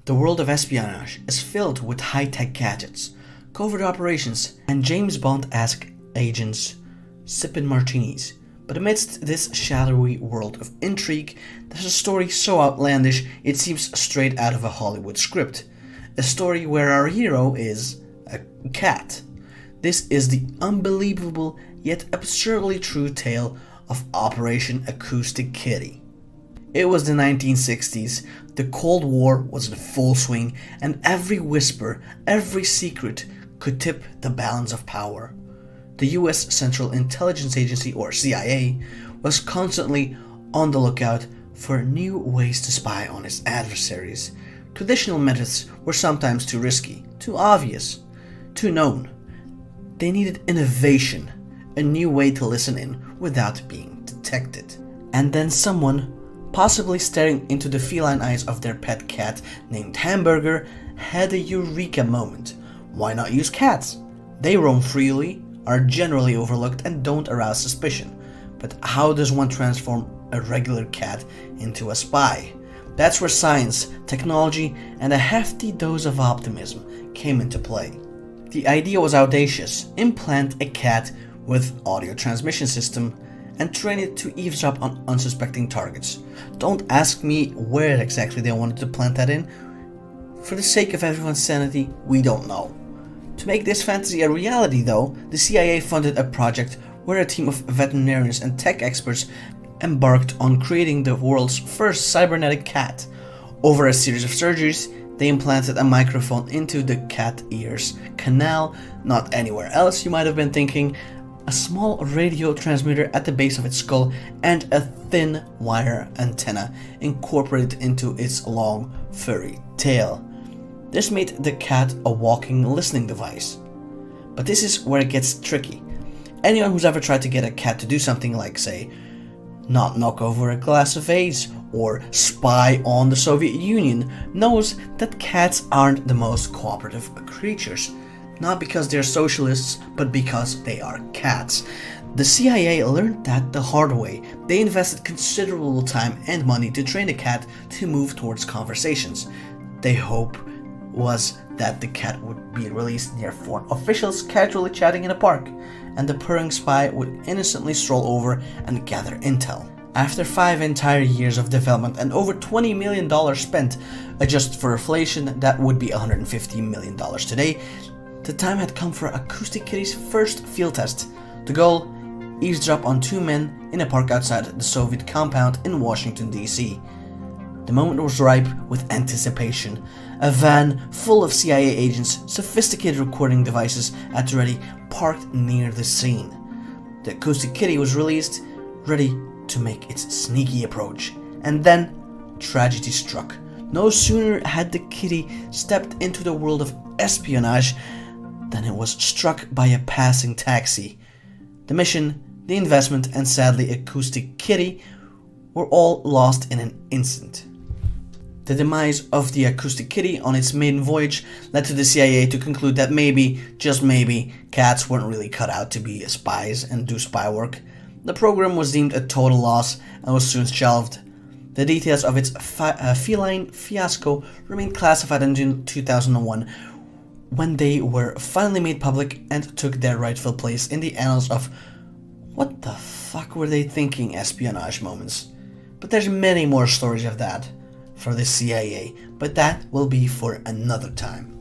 The world of espionage is filled with high-tech gadgets, covert operations, and James Bond-esque agents sipping martinis. But amidst this shadowy world of intrigue, there's a story so outlandish it seems straight out of a Hollywood script. A story where our hero is a cat. This is the unbelievable yet absurdly true tale of Operation Acoustic Kitty. It was the 1960s, the Cold War was in full swing, and every whisper, every secret could tip the balance of power. The US Central Intelligence Agency, or CIA, was constantly on the lookout for new ways to spy on its adversaries. Traditional methods were sometimes too risky, too obvious, too known. They needed innovation, a new way to listen in without being detected. And then someone, possibly staring into the feline eyes of their pet cat named Hamburger, had a eureka moment. Why not use cats? They roam freely, are generally overlooked, and don't arouse suspicion. But how does one transform a regular cat into a spy? That's where science, technology, and a hefty dose of optimism came into play. The idea was audacious: implant a cat with audio transmission system and train it to eavesdrop on unsuspecting targets. Don't ask me where exactly they wanted to plant that in. For the sake of everyone's sanity, we don't know. To make this fantasy a reality though, the CIA funded a project where a team of veterinarians and tech experts embarked on creating the world's first cybernetic cat. Over a series of surgeries, they implanted a microphone into the cat ear's canal, not anywhere else you might have been thinking, a small radio transmitter at the base of its skull, and a thin wire antenna incorporated into its long, furry tail. This made the cat a walking listening device. But this is where it gets tricky. Anyone who's ever tried to get a cat to do something like, say, not knock over a glass of vase or spy on the Soviet Union knows that cats aren't the most cooperative creatures. Not because they're socialists, but because they are cats. The CIA learned that the hard way. They invested considerable time and money to train the cat to move towards conversations. Their hope was that the cat would be released near foreign officials casually chatting in a park, and the purring spy would innocently stroll over and gather intel. After 5 entire years of development and over $20 million spent, adjusted for inflation, that would be $150 million today, the time had come for Acoustic Kitty's first field test. The goal: eavesdrop on 2 men in a park outside the Soviet compound in Washington, D.C. The moment was ripe with anticipation. A van full of CIA agents, sophisticated recording devices at the ready, parked near the scene. The Acoustic Kitty was released, ready to make its sneaky approach. And then, tragedy struck. No sooner had the kitty stepped into the world of espionage than it was struck by a passing taxi. The mission, the investment, and sadly Acoustic Kitty were all lost in an instant. The demise of the Acoustic Kitty on its maiden voyage led to the CIA to conclude that maybe, just maybe, cats weren't really cut out to be spies and do spy work. The program was deemed a total loss and was soon shelved. The details of its feline fiasco remained classified until 2001, when they were finally made public and took their rightful place in the annals of "what the fuck were they thinking" espionage moments. But there's many more stories of that for the CIA, but that will be for another time.